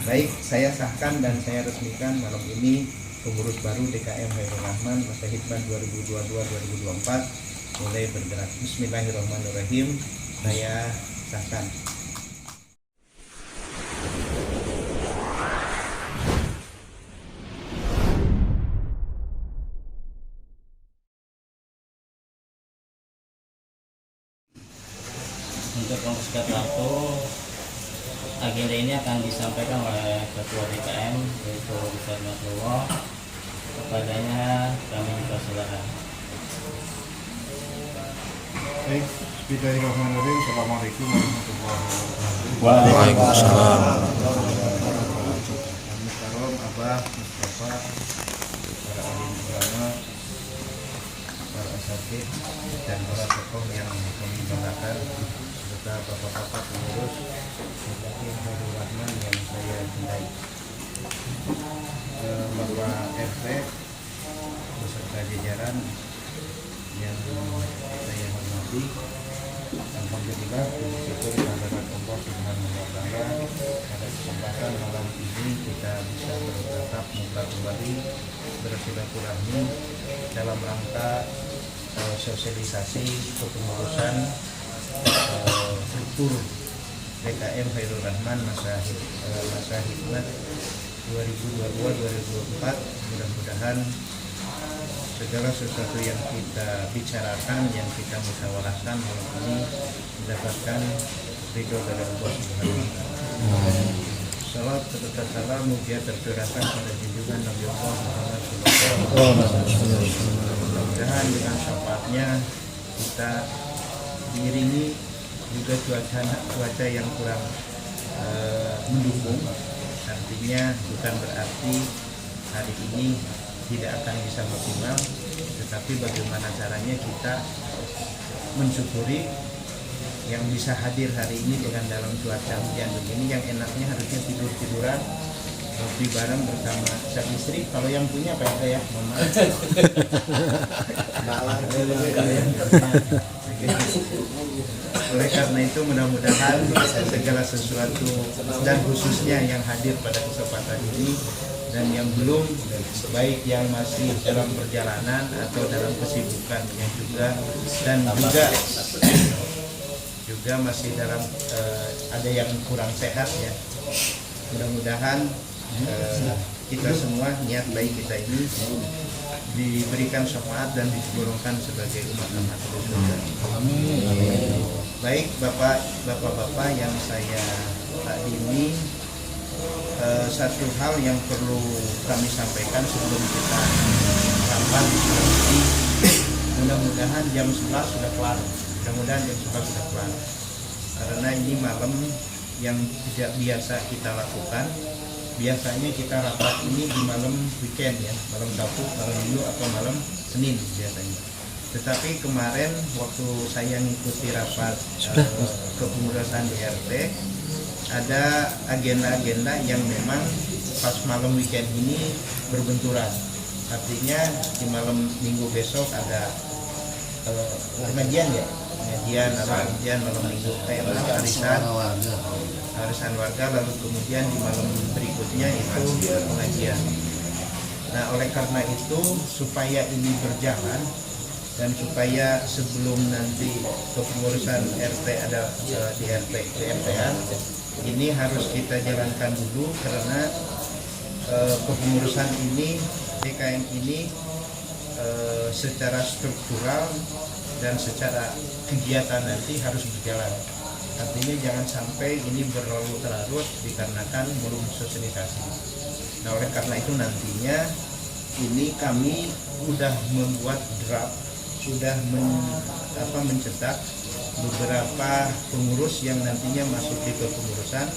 Baik, saya sahkan dan saya resmikan malam ini pengurus baru DKM Khairul Rahman masa Hikmat 2022-2024 mulai bergerak. Bismillahirrahmanirrahim. Saya sahkan. Untuk mempersingkat waktu, agenda ini akan disampaikan oleh Ketua DKM yaitu Ustaz Matullah. Kepadanya kami persilakan. Baik, bismillahirrahmanirrahim. Assalamualaikum warahmatullahi wabarakatuh. Waalaikumsalam. Muhtaram Abah Mustafa, para alim ulama, para asatidz dan para tokoh yang kami banggakan, serta bapak-bapak pengurus DKM Khairul Rahman yang saya cintai, Bapak RT beserta jajaran yang saya hormati. Alhamdulillah, bersyukur kehadirat Allah Subhanahu wa Ta'ala, pada kesempatan malam ini kita bisa bertatap muka kembali, bersilaturahmi dalam rangka sosialisasi kepengurusan struktur DKM Khairul Rahman masa Hikmat 2022-2024. Mudah-mudahan segala sesuatu yang kita bicarakan, yang kita musyawarahkan malam ini mendapatkan ridho dari Allah Subhanahu wa Ta'ala. Salat serta salam mugia tercurahkan pada junjungan Nabi Allah Muhammad SAW. Mudah-mudahan dengan syafaatnya kita diiringi juga cuaca yang kurang mendukung. Artinya bukan berarti hari ini tidak akan bisa maksimal, tetapi bagaimana caranya kita mensyukuri yang bisa hadir hari ini dengan dalam cuaca hujan begini. Yang enaknya harusnya tidur-tiduran, ngopi bareng bersama sang istri. Kalau yang punya apa ya, mama. Oleh karena itu mudah-mudahan segala sesuatu dan khususnya yang hadir pada kesempatan ini dan yang belum, baik yang masih dalam perjalanan atau dalam kesibukannya juga, dan juga masih dalam ada yang kurang sehat ya. Mudah-mudahan kita semua, niat baik kita ini diberikan syafaat dan digolongkan sebagai umat Muhammad. Amin. Baik bapak-bapak yang saya takdimi, satu hal yang perlu kami sampaikan sebelum kita rapat nanti, mudah-mudahan jam 11 sudah kelar. Mudah-mudahan jam 11 sudah kelar. Karena ini malam yang tidak biasa kita lakukan. Biasanya kita rapat ini di malam weekend ya, malam Sabtu, malam Minggu atau malam Senin biasanya. Tetapi kemarin waktu saya mengikuti rapat kepengurusan DRT, ada agenda-agenda yang memang pas malam weekend ini berbenturan. Artinya di malam Minggu besok ada pengajian ya, pengajian malam Minggu kayak arisan warga, lalu kemudian di malam berikutnya itu pengajian. Nah, oleh karena itu supaya ini berjalan dan supaya sebelum nanti kepengurusan RT ada di RT-an, ini harus kita jalankan dulu karena kepengurusan ini, DKM ini secara struktural dan secara kegiatan nanti harus berjalan. Artinya jangan sampai ini berlarut-larut dikarenakan belum sosialisasi. Nah, oleh karena itu nantinya ini kami sudah membuat draft, sudah mencetak beberapa pengurus yang nantinya masuk di kepengurusan.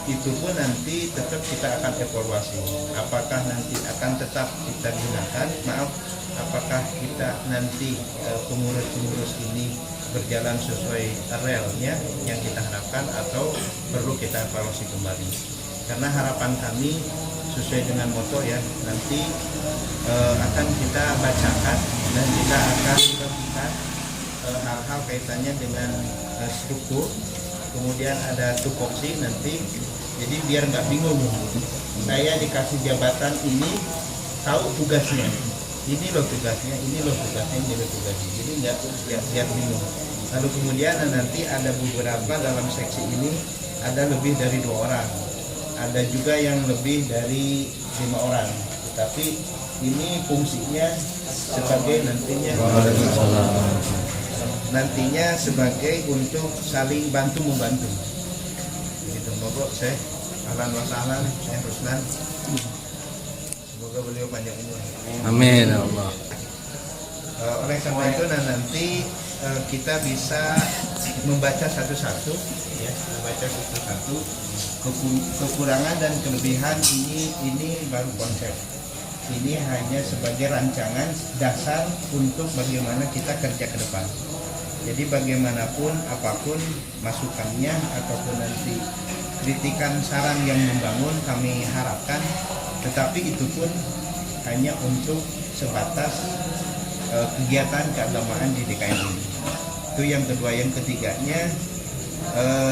Itu pun nanti tetap kita akan evaluasi. Apakah nanti akan tetap kita gunakan, apakah kita nanti pengurus-pengurus ini berjalan sesuai realnya yang kita harapkan atau perlu kita evaluasi kembali. Karena harapan kami sesuai dengan moto ya, nanti akan kita bacakan dan kita akan lakukan hal-hal kaitannya dengan struktur. Kemudian ada tupoksi nanti Jadi biar nggak bingung, saya dikasih jabatan ini, tahu tugasnya. Ini loh tugasnya, ini loh tugasnya, ini loh tugasnya. Jadi nggak biar bingung. Lalu kemudian nanti ada beberapa dalam seksi ini ada lebih dari 2 orang, ada juga yang lebih dari 5 orang. Tetapi ini fungsinya sebagai nantinya sebagai untuk saling bantu membantu. Begitu, monggo saya ahlan wa sahlan, saya Ruslan. Semoga beliau panjang umur. Amin ya Allah. Oleh karena itu nanti kita bisa membaca satu-satu, ya, membaca satu-satu kekurangan dan kelebihan ini baru konsep. Ini hanya sebagai rancangan dasar untuk bagaimana kita kerja ke depan. Jadi bagaimanapun apapun masukannya ataupun nanti kritikan saran yang membangun kami harapkan, tetapi itu pun hanya untuk sebatas kegiatan keagamaan di DKM ini. Itu yang kedua. Yang ketiganya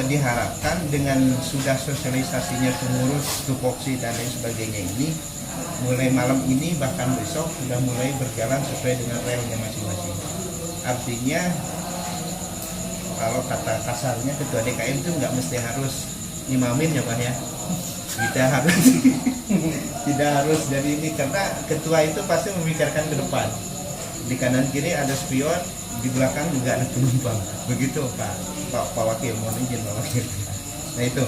diharapkan dengan sudah sosialisasinya pengurus tupoksi dan lain sebagainya ini, mulai malam ini bahkan besok sudah mulai berjalan sesuai dengan relnya masing-masing. Artinya kalau kata kasarnya ketua DKM itu nggak mesti harus nyimamin ya Pak ya. Tidak harus dari ini, karena ketua itu pasti memikirkan ke depan. Di kanan kiri ada spion, di belakang juga ada penumpang. Begitu Pak Wakil, mohon izin Pak Wakil. Nah itu.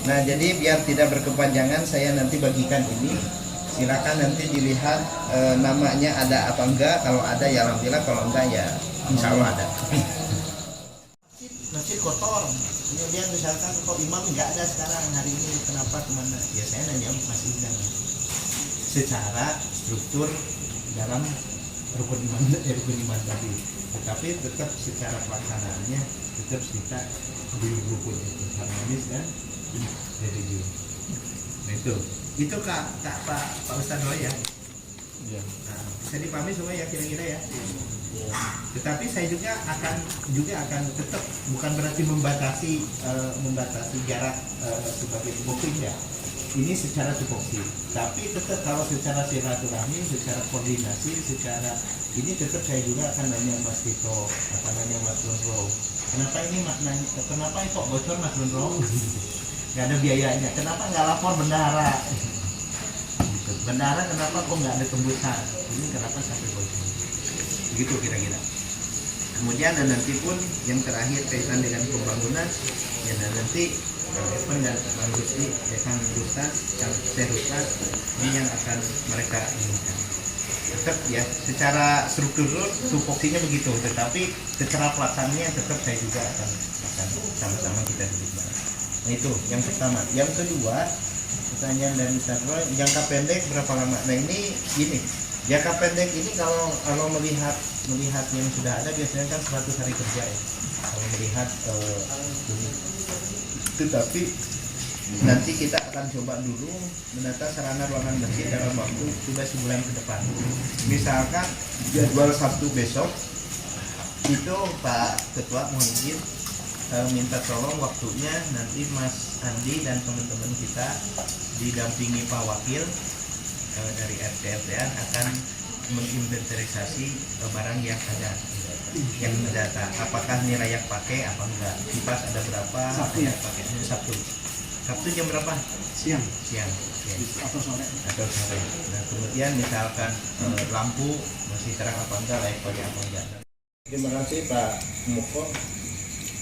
Nah jadi biar tidak berkepanjangan, saya nanti bagikan ini. Silakan nanti dilihat namanya ada apa enggak. Kalau ada ya alhamdulillah, kalau enggak ya insya Allah ada. Masjid kotor. Kemudian misalkan kok imam nggak ada sekarang hari ini, kenapa, kemana? Ya saya nanya masih dan secara struktur dalam rukun iman tadi. Tetapi tetap secara pelaksanaannya tetap kita di rukun itu harmonis dan religius. Nah itu Pak Ustadz Roy ya. Nah, bisa dipahami semua ya kira-kira ya. Tetapi saya juga akan tetap, bukan berarti membatasi jarak sebagai tupoksi ya. Ini secara tupoksi. Tapi tetap kalau secara silaturahmi, secara koordinasi, secara ini tetap saya juga akan nanya Mas Tito, akan nanya Mas Runro. Kenapa ini maknanya? Kenapa kok bocor Mas Runro? Gak ada biayanya. Kenapa nggak lapor bendahara? Bendahara kenapa kok nggak ada tembusan? Ini kenapa sampai bocor? Begitu kira-kira. Kemudian dan nanti pun yang terakhir kaitan dengan pembangunan, ya dan nanti Kang dan Bang Gusti, Kang Ruslan, Kang Ruslan, ini yang akan mereka inginkan. Tetap ya, secara struktur tupoksinya begitu, tetapi secara pelaksanaannya tetap saya juga akan sama-sama kita duduk bareng. Nah itu yang pertama. Yang kedua, pertanyaan dari Sadro, jangka pendek berapa lama? Nah ini jangka pendek ini kalau melihat yang sudah ada biasanya kan 100 hari kerja ya. Kalau melihat ini. Tetapi nanti kita akan coba dulu menata sarana ruangan masjid dalam waktu sudah sebulan ke depan. Misalkan jadwal Sabtu besok itu Pak Ketua mohon izin minta tolong waktunya nanti Mas Andi dan teman-teman kita didampingi Pak Wakil dari RT-RT-an akan menginventarisasi barang yang ada, yang terdata. Apakah ini layak pakai apa enggak? Kipas ada berapa? Layak pakai Sabtu jam berapa? Siang. Ya. Atau sore. Nah kemudian misalkan lampu masih terang apa enggak, layak pakai apa enggak. Terima kasih Pak Moko.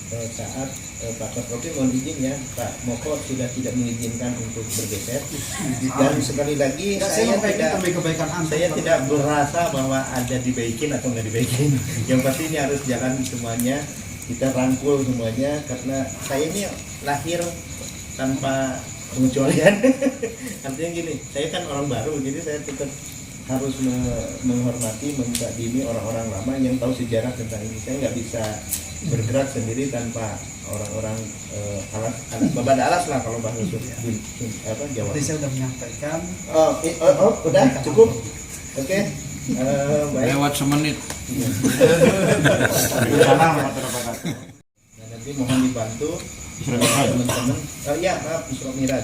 Saat Pak Kopi mohon izin ya, Pak Moko sudah tidak mengizinkan untuk bergeser. Dan sekali lagi saya tidak merasa bahwa ada dibaikin atau nggak dibaikin. Yang pasti ini harus jalan semuanya, kita rangkul semuanya, karena saya ini lahir tanpa pengecualian. Artinya gini, saya kan orang baru, jadi saya tetap harus menghormati, mengkadimi orang-orang lama yang tahu sejarah tentang ini. Saya nggak bisa bergerak sendiri tanpa orang-orang alas babada alas lah kalau bahasa Jawa. Saya sudah menyampaikan. Udah cukup. Oke. Baik. Lewat semenit. Nah, nanti mohon dibantu teman-teman. Ya maaf, Isra Miraj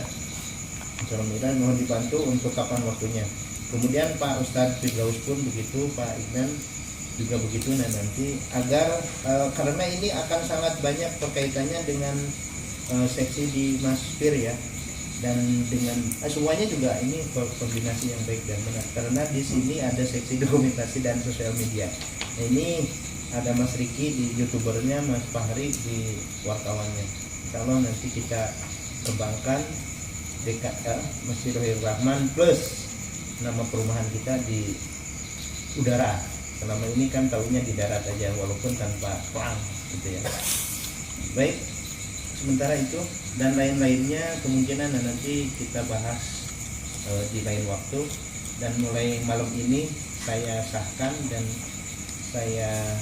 mohon dibantu untuk kapan waktunya. Kemudian Pak Ustadz Firdaus pun begitu, Pak Ignan juga begitu. Nah nanti agar karena ini akan sangat banyak perkaitannya dengan seksi di Maspir ya, dan dengan semuanya juga ini kombinasi yang baik dan benar karena di sini ada seksi dokumentasi dan sosial media. Nah, ini ada Mas Riki di youtubernya, Mas Fahri di wartawannya. Insya Allah nanti kita kembangkan Masjidil Rahman plus nama perumahan kita di udara. Selama ini kan tahunya di darat aja walaupun tanpa perang gitu ya. Baik, sementara itu dan lain-lainnya kemungkinan nanti kita bahas di lain waktu. Dan mulai malam ini saya sahkan dan saya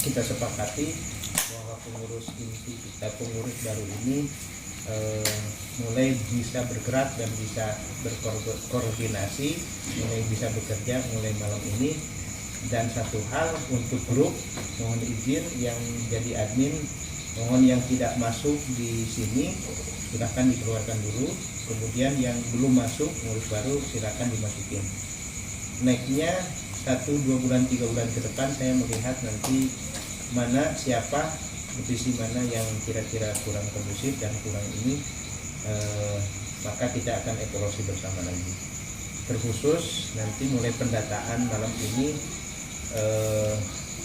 kita sepakati bahwa pengurus inti kita, pengurus baru ini mulai bisa bergerak dan bisa berkoordinasi, mulai bisa bekerja mulai malam ini. Dan satu hal untuk grup, mohon izin yang jadi admin, mohon yang tidak masuk di sini silahkan dikeluarkan dulu. Kemudian yang belum masuk pengurus baru silahkan dimasukin. Naiknya 1, 2 bulan, 3 bulan ke depan saya melihat nanti mana siapa divisi mana yang kira-kira kurang kondusif dan kurang ini, maka kita akan evaluasi bersama lagi. Terkhusus nanti mulai pendataan malam ini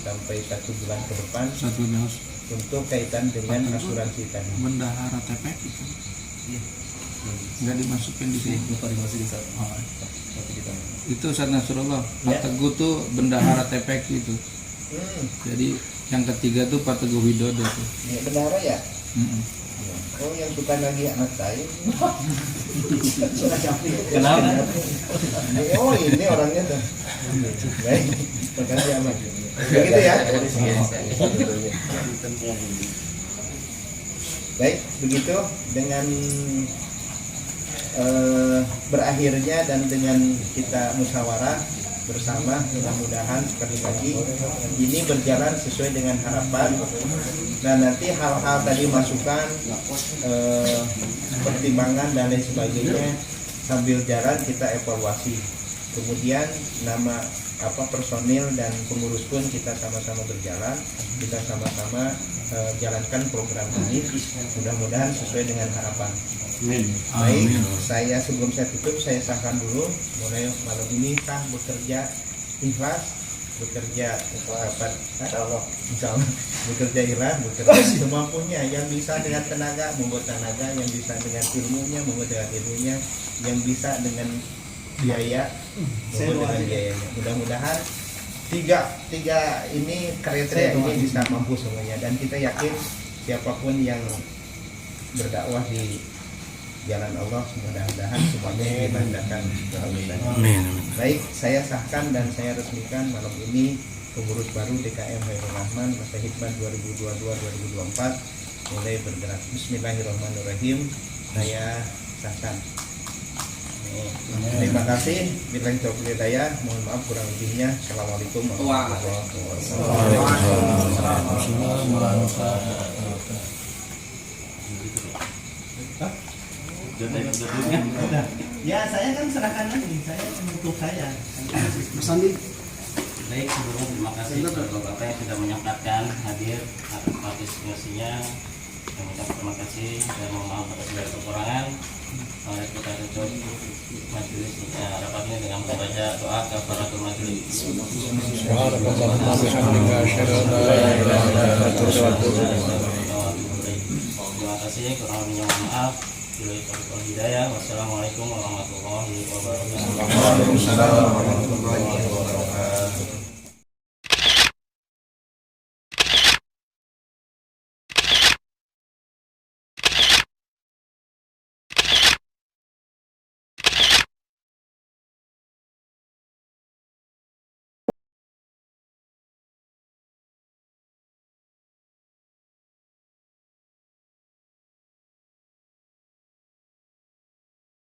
sampai 1 bulan ke depan untuk kaitan dengan asuransi tadi. Bendahara TPK itu nggak dimasukin di sini. Itu Ustaz Nasrullah, Pak Teguh tuh bendahara TPK itu. Jadi yang ketiga tuh Pak Teguh Widodo tuh. Ya, bendahara ya? Oh, yang suka lagi anak saya. Kenapa? Oh, ini orangnya tuh. Baik, makasih amat. Begitu ya? Baik, begitu dengan berakhirnya dan dengan kita musyawarah bersama, mudah-mudahan sekali lagi ini berjalan sesuai dengan harapan. Nah nanti hal-hal tadi masukan, pertimbangan dan lain sebagainya sambil jalan kita evaluasi. Kemudian nama personil dan pengurus pun kita sama-sama berjalan, kita sama-sama jalankan program ini, mudah-mudahan sesuai dengan harapan. Baik, saya sebelum saya tutup saya sahkan dulu mulai malam ini sah bekerja ikhlas, bekerja insya Allah bekerja ikhlas, bekerja semampunya, yang bisa dengan tenaga membuat tenaga, yang bisa dengan ilmunya membuat dengan ilmunya, yang bisa dengan biaya membuat dengan biayanya. Mudah-mudahan tiga ini kriteria ini bisa mampu semuanya, dan kita yakin siapapun yang berdakwah di jalan Allah mudah-mudahan semuanya dimandangkan. Baik, saya sahkan dan saya resmikan malam ini pengurus baru DKM Khairul Rahman masa hikmat 2022-2024 mulai bergerak. Bismillahirrahmanirrahim. Saya sahkan. Terima kasih. Billahi taufiq hidayah. Mohon maaf kurang lebihnya. Assalamualaikum warahmatullahi wabarakatuh. Ya, saya kan serahkan lagi, saya untuk saya. Mas Andi. Baik, sebelumnya terima kasih kepada Bapak yang sudah menyempatkan hadir atas partisipasinya. Kami ucapkan terima kasih dan mohon maaf atas segala kekurangan. Mari kita tutup majelis rapat ini dengan membaca doa kafaratul majelis. Terima kasih, kurang lebihnya mohon maaf. Hidayah. Wassalamualaikum warahmatullahi wabarakatuh. Waalaikumsalam warahmatullahi wabarakatuh.